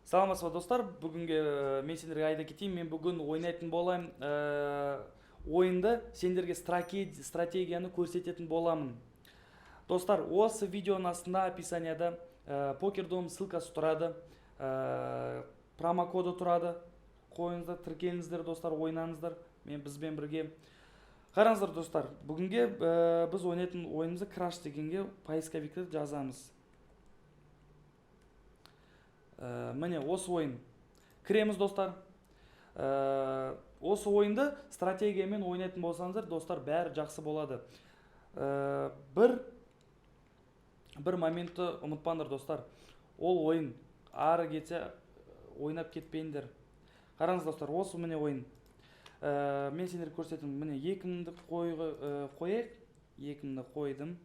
Саламатсызбы достар, бүгінге мен сендерге айта кетейін, мен бүгін ойнайтын болайым ойынды сендерге стратегияны көрсететін боламын. Достар, осы видеоның астында описанияда покердом ссылкасы тұрады, промокоды тұрады. Қойыңыздар, тіркеліңіздер достар, ойнаңыздар. Бізбен бірге. Қараңыздар достар, бүгінге біз ойнайтын ойынымызды краш дегенге поисковикті жазамыз. Міне осы ойын кіреміз достар. Осы ойынды стратегиямен ойнайтын болсаңыздар достар, бәрі жақсы болады. Бір моментті ұмытпаңдар достар. Ол ойын ары кетсе ойнап кетпейіндер. Қараңыз достар, осы міне ойын. Мен сендерге көрсетемін. Міне екімді қояйық. Екімді қойдым.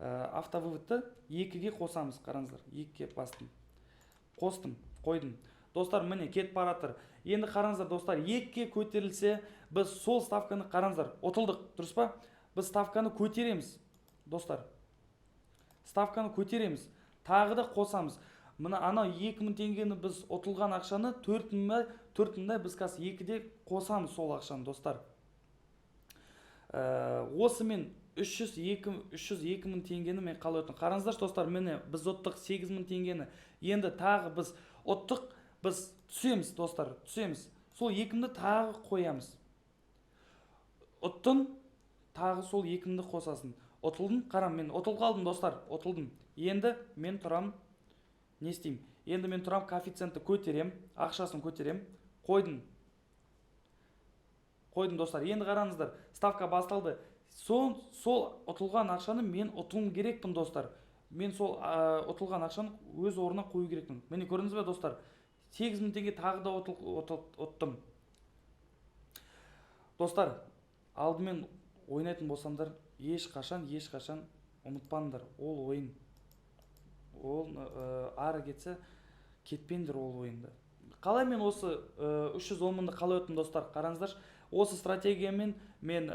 Автовыводты екіге қосамыз. Қараңыздар, екіге бастым. Қостым, қойдым. Достар, міне кетіп баратыр. Енді қараңыздар достар, екіге көтерілсе, біз сол ставканы қараңыздар, ұтылдық, дұрыс па? Біз ставканы көтереміз, достар. Ставканы көтереміз. Тағы да қосамыз. Мына анау 2000 теңгені біз ұтылған ақшаны 4000-да біз қазір екіде қосамыз сол ақшаны, достар. Осы мен 302 мың теңгені мен қалай ұттым. Қараңыздар достар, міне біз ұттық 8 мың теңгені. Енді тағы біз ұттық, біз түсеміз достар, түсеміз. Сол екімді тағы қоямыз. Ұттың, тағы сол екімді қосасын. Ұтылдың, қарам, мен ұтыл қалдым достар, ұтылдым. Енді мен тұрам, не істеймін? Енді мен тұрам, коэффициентті көтерем, ақшасын көтерем, қойдым. Қойдым достар. Енді қараңыздар, ставка басталды. Сол ұтылған ақшаны мен ұтылым керекпін достар. Мен сол ұтылған ақшаны өз орнына қою керекпін. Мені көрдіңіз бе достар? 8000 теңге тағы да ұттым. Достар, алдымен ойнайтын болсаңдар, ешқашан ұмытпаңдар. Ол ойын. Ол ары кетсе, кетпеңдер ол ойынды. Қалай мен осы 310 мыңды қалай ұттым достар? Қараңыздар, осы стратегиямен мен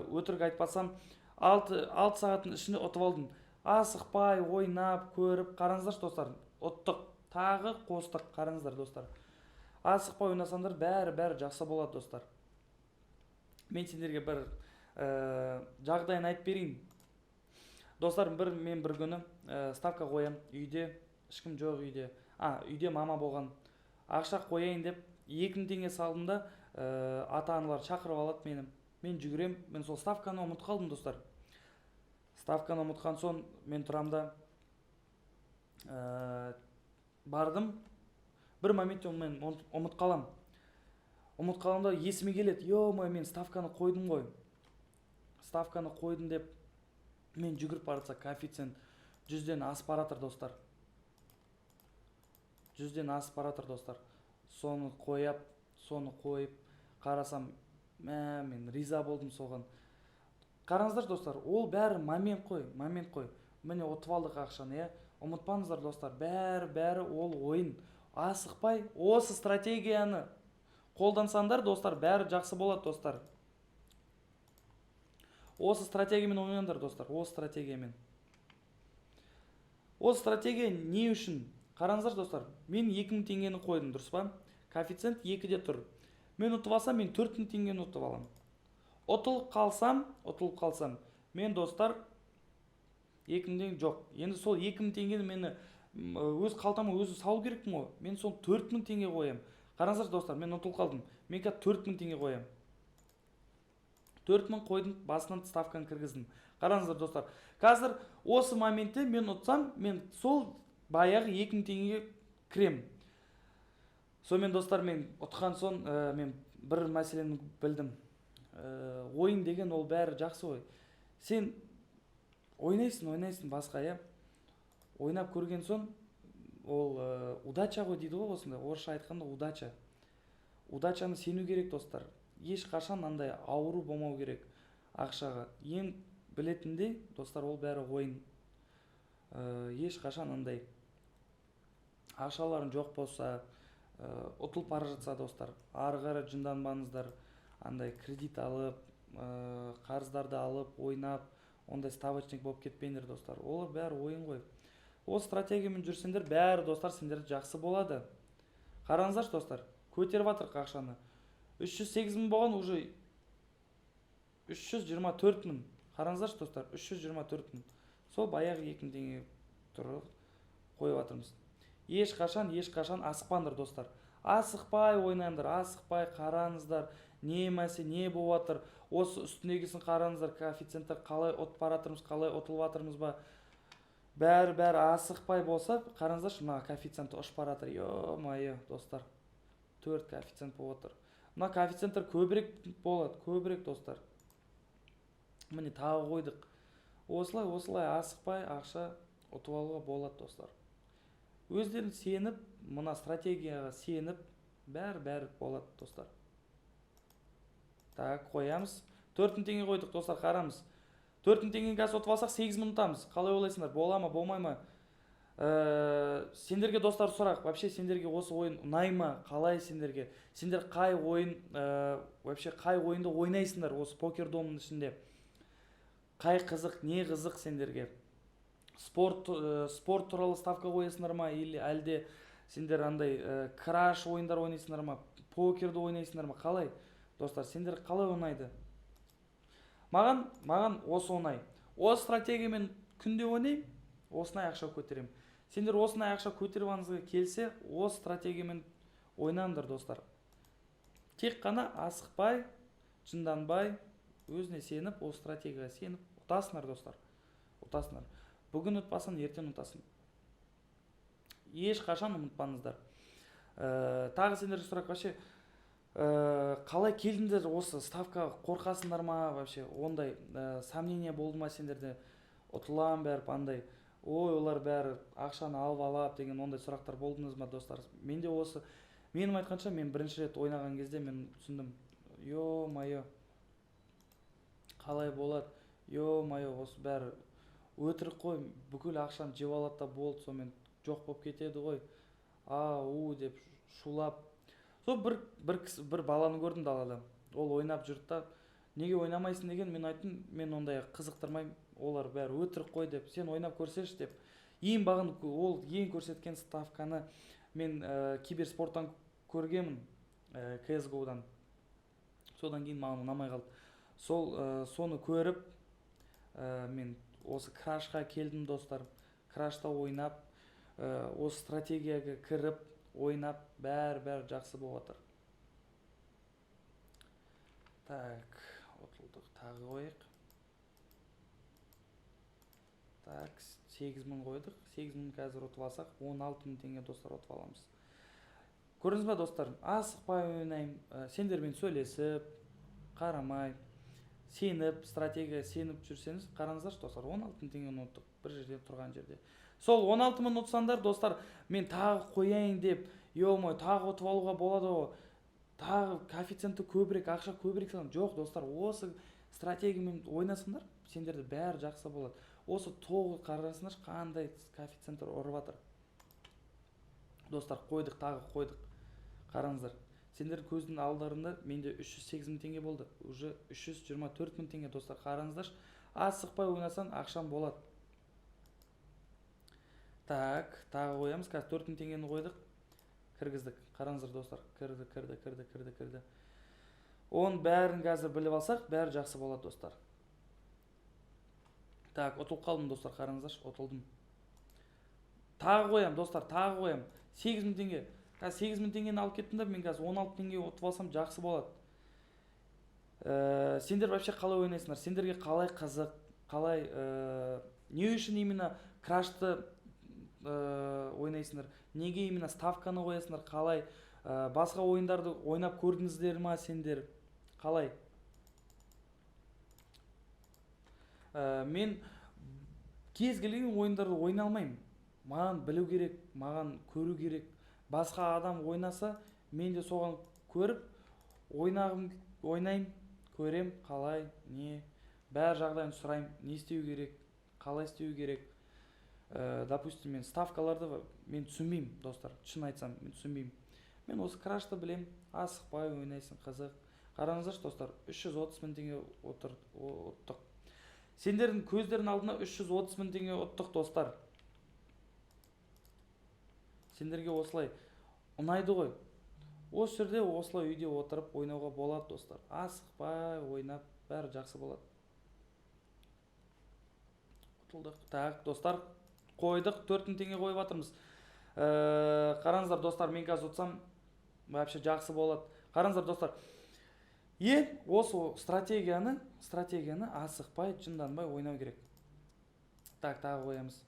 өтірік айтпасам 6 сағаттың ішінде ұтып алдым. Асықпай, ойнап, көріп, қараңыздар достар, ұттық, тағы қостық, қараңыздар достар. Асықпай ойнасаңдар, бәрі жақсы болады достар. Мен сендерге бір жағдайын айтып берейін. Достар, мен бір күні ставка қоям, үйде, ешкім жоқ үйде. Үйде мама болған. Ақша қояйын деп 2000 теңге салдым да, ата-аналар шақырып алады мені. Мен жүгірем, мен сол ставканы ұмытып қалдым достар. Ставканы ұмытқан соң мен тұрамда бардым. Бір моментте мен ұмытып қалам. Ұмытып қаламда есіме келеді. Ё-май, мен ставканы қойдым ғой. Ставканы қойдым деп мен жүгіріп баратса, коэффициент 100-ден асып баратыр достар. 100-ден асып баратыр достар. Соны қойып, қарасам, мен риза болдым соған. Қараңыздар достар, ол бәрі момент қой. Міне ұтып алдық ақшаны, ұмытпаңыздар достар, бәрі ол ойын. Асықпай, осы стратегияны қолдансаңдар достар, бәрі жақсы болады достар. Осы стратегиямен ойнаңдар достар, осы стратегиямен. Осы стратегия не үшін? Қараңыздар достар, мен 2000 теңгені қойдым, дұрыс па? Коэффициент 2-де тұр. Мен ұтып алсам, мен 4000 теңгені ұтып алам. Ұтылып қалсам, мен достар 2000 теңге жоқ. Енді сол 2000 теңгені мені өз қалтама өзі салу керекпін ғой. Мен сол 4000 теңге қоям. Қараңыздар достар, мен ұтылып қалдым. Мен қазір 4000 теңге қоям. 4000 қойдым, басынан ставканы кіргіздім. Қараңыздар достар, қазір осы моментте мен ұтсам, мен сол баяғы 2000 теңгеге кірем. Сонымен достар, мен ұтқан соң мен бір мәселені білдім. Ойын деген ол бәрі жақсы ой. Сен ойнайсың басқа, ойнап көрген соң ол удача ғой дейді ғой осында. Орысша айтқанда удача. Удачаны сену керек достар. Ешқашан андай ауру болмау керек ақшаға. Ең білетіндей достар, ол бәрі ойын. Ешқашан андай ақшаларын жоқ болса, ұтылып бара жатса достар, ары қарай жынданбаңыздар. Андай кредит алып, қарыздарды алып, ойнап, ондай ставочник болып кетпеңдер достар. Ол бәрі ойын ғой. Ол стратегиямен жүрсеңдер, бәрі достар сендерге жақсы болады. Қараңыздаршы достар, көтеріп жатырық ақшаны. 308 мың болған, уже 324 мың. Қараңыздаршы достар, 324 мың. Сол баяғы 2 мың теңге тұрып қойып жатырмыз. Ешқашан асықпаңдар достар. Асықпай ойнаңдар, асықпай қараңыздар, не мәсе, не болып жатыр. Осы үстіндегісін қараңыздар, коэффициенттер қалай ұтып баратырмыз, қалай ұтылып жатырмыз ба. Бәрі асықпай болса, қараңыздаршы, мына коэффициенті ұшып баратыр. Ё-майо, достар. 4 коэффициент болып отыр. Мына коэффициенттер көбірек болады, көбірек достар. Міне тағы қойдық. Осылай асықпай ақша ұтып алуға болады достар. Өздерін сеніп, мына стратегияға сеніп, бәрі болады достар. Так, қоямыз. 4 мың теңге қойдық достар, қарамыз. 4 мың теңге қазір ұтып алсақ 8 мың ұтамыз. Қалай ойлайсыңдар? Бола ма, болмай ма? Сендерге достар сұрақ, вообще сендерге осы ойын ұнай ма? Қалай сендерге? Сендер қай ойынды ойнайсыңдар осы покер домның ішінде? Қай қызық, не қызық сендерге? Спорт туралы ставка қоясыңдар ма? Или әлде сендер андай краш ойындар ойнайсыңдар ма? Покерді ойнайсыңдар ма? Қалай? Достар, сендер қалай ойнайды? Маған осы оңай. Осы стратегиямен күнде ойнайым, осынай ақша көтерем. Сендер осынай ақша көтеріп келсе, осы стратегиямен ойнаңдар достар. Тек қана асықпай, жынданбай, өзіне сеніп, осы стратегияға сеніп, ұтасыңдар достар. Ұтасыңдар. Бүгін ұтпасын, ертең ұтасың. Ешқашан ұмытпаңыздар. Тағы сендер сұрақ, вообще қалай келдіңдер осы ставкаға, қорқасыңдар ма вообще? Ондай сомнение болды ма сендерде? Ұтылам бәрі андай. Ой, олар бәрі ақшаны алып деген ондай сұрақтар болдыңыз ма достар? Менде осы, менің айтқанша, мен бірінші рет ойнаған кезде мен түсіндім. Ё-майо, қалай болады? Ё-майо, осы бәрі өтірік қой, бүкіл ақшаны жеп алады да болды, сонымен жоқ болып кетеді ғой. Деп шулап. Сол бір баланы көрдім далада. Ол ойнап жүрді да, неге ойнамайсың деген, мен айттым, мен ондай қызықтырмаймын, олар бәрі өтірік қой деп, сен ойнап көрсеші деп. Ол ең көрсеткен ставканы мен киберспорттан көргенмін, CSGO-дан. Содан кейін маған ұнамай қалды. Соны көріп, мен осы крашқа келдім достар. Крашта ойнап, осы стратегияға кіріп, ойнап, бәрі жақсы болып жатыр. Так, отылдық, тағы қойық. Так, 8 мың қойдық. 8 мың қазір ұтып алсақ, 16 мың теңге достар ұтып аламыз. Көрдіңіз ба достар? Асықпай ойнайым, сендермен сөйлесіп, қарамай, сеніп, стратегия сеніп жүрсеңіз, қараңыздаршы достар, 16 мың теңгені ұттық бір жерде тұрған жерде. Сол 16 мың ұтсаңдар достар, мен тағы қояйын деп, тағы ұтып алуға болады ғой, тағы коэффициенті көбірек, ақша көбірек салам. Жоқ достар, осы стратегиямен ойнасыңдар, сендерде бәрі жақсы болады. Осы тоғы қарасыңдар, қандай коэффициенттер ұрып жатыр. Достар, тағы қойдық. Қараңыздар. Сендер көздің алдарында менде 308 мың теңге болды. Уже 324 мың теңге достар. Қараңыздар. Асықпай ойнасан ақшам болады. Так, тағы қоямыз. Қазір 4 мың теңгені қойдық. Кіргіздік. Қараңыздар достар. Кірді. Оның бәрін қазір біліп алсақ, бәрі жақсы болады достар. Так, ұтылып қалдым достар. Қараңыздар, ұтылдым. Тағы қоям достар, тағы қоям. 8 мың теңге. Қазір 8 мың теңгені алып кеттім да, мен қазір 16 теңге ұтып алсам жақсы болады. Сендер вообще қалай ойнайсыңдар? Сендерге қалай қызық, қалай не үшін именно крашты ойнайсыңдар? Неге именно ставканы қоясыңдар? Қалай басқа ойындарды ойнап көрдіңіздер ма сендер? Қалай? Мен кез келген ойындарды ойнай алмаймын. Маған білу керек, маған көру керек. Басқа адам ойнаса, мен де соған көріп, ойнайым, көрем, қалай, не, бәр жағдайын сұрайым, не істеу керек, қалай істеу керек. Допустим, мен ставкаларды мен түсінбеймін, достар, шын айтсам, мен түсінбеймін. Мен осы крашты білем, асықпай ойнайсың, қызық. Қараңыздаршы, достар, 330 мың теңге ұттық. Сендердің көздердің алдына 330 мың теңге ұттық, достар. Сендерге осылай ұнайды ғой. Осы жерде осылай үйде отырып ойнауға болады достар. Асықпай ойнап бәрі жақсы болады. Ұтылдық. Так, достар, қойдық. 4000 теңге қойып жатырмыз. Қараңыздар достар, мен қазір ұтсам вообще жақсы болады. Қараңыздар достар. Осы стратегияны асықпай, жынданбай ойнау керек. Так, тағы қоямыз.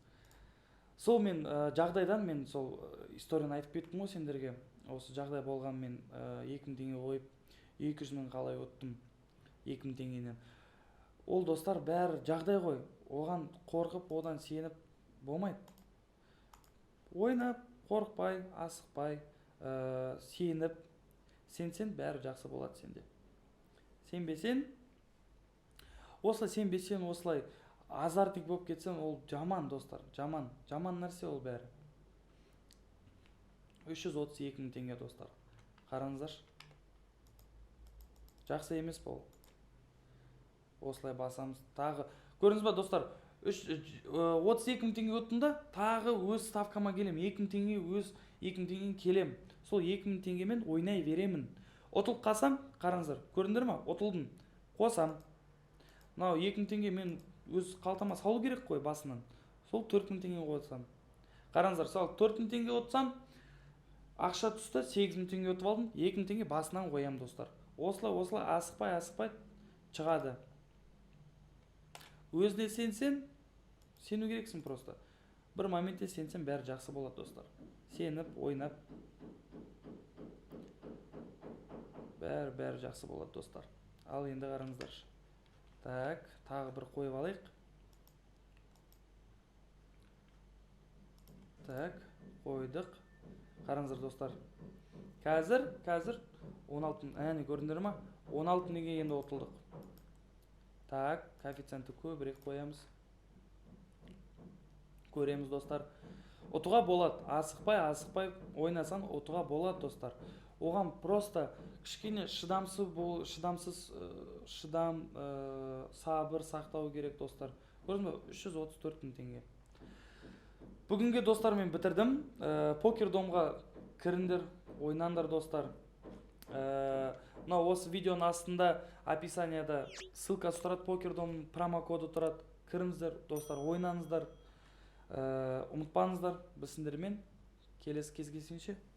Сол мен жағдайдан мен сол историяны айтып кеттім ғой сендерге. Осы жағдай болған, мен 2000 теңге қойып 200 мың қалай ұттым 2000 теңгенен. Ол достар бәрі жағдай ғой. Оған қорқып, одан сеніп болмайды. Ойнап, қорқпай, асықпай, сеніп, сенсең бәрі жақсы болады сенде. Сенбесең, осылай азартик болып кетсең, ол жаман достар, жаман нәрсе ол бәрі. 332 мың теңге достар. Қараңыздар. Жақсы емес бұл. Осылай басамыз. Тағы көрдіңіз ба достар? 32 мың теңге өттім, тағы өз ставкама келем. 2000 теңге келем. Сол 2000 теңгемен ойнай беремін. Ұтылып қалсам, қараңыздар, көрдіңдер ме? Ұтылдым. Қосам. Мынау 2000 теңге мен өз қалтама салу керек қой басынан. Сол 4000 теңге қойсам. Қараңыздар, сол 4000 теңге ұтсам, ақша түсті, 8000 теңге ұтып алдым. 2000 теңге басынан қоям достар. Осылай асықпай шығады. Өзіне сену керексің просто. Бір моментте сенсен бәрі жақсы болады достар. Сеніп, ойнап, бәрі жақсы болады достар. Ал енді қараңыздар. Так, тағы бір қойып алайық. Так, қойдық. Қараңыздар достар. Қазір 16, әне көрдіңдер ма? 16 неге енді ұтылдық. Так, коэффициентті көбірек қоямыз. Көреміз достар. Ұтуға болады. Асықпай ойнасан ұтуға болады достар. Оған просто кішкене сабыр сақтау керек достар. Көрдіңіз бе? 334 мың теңге. Бүгінге достар мен бітірдім. Покердомға кіріңдер, ойнаңдар достар. Осы видеоның астында описанияда ссылкасы тұрады, покердом промокоды тұрады. Кіріңіздер достар, ойнаңыздар. Ұмытпаңыздар, біз сендермен келесі кездескенше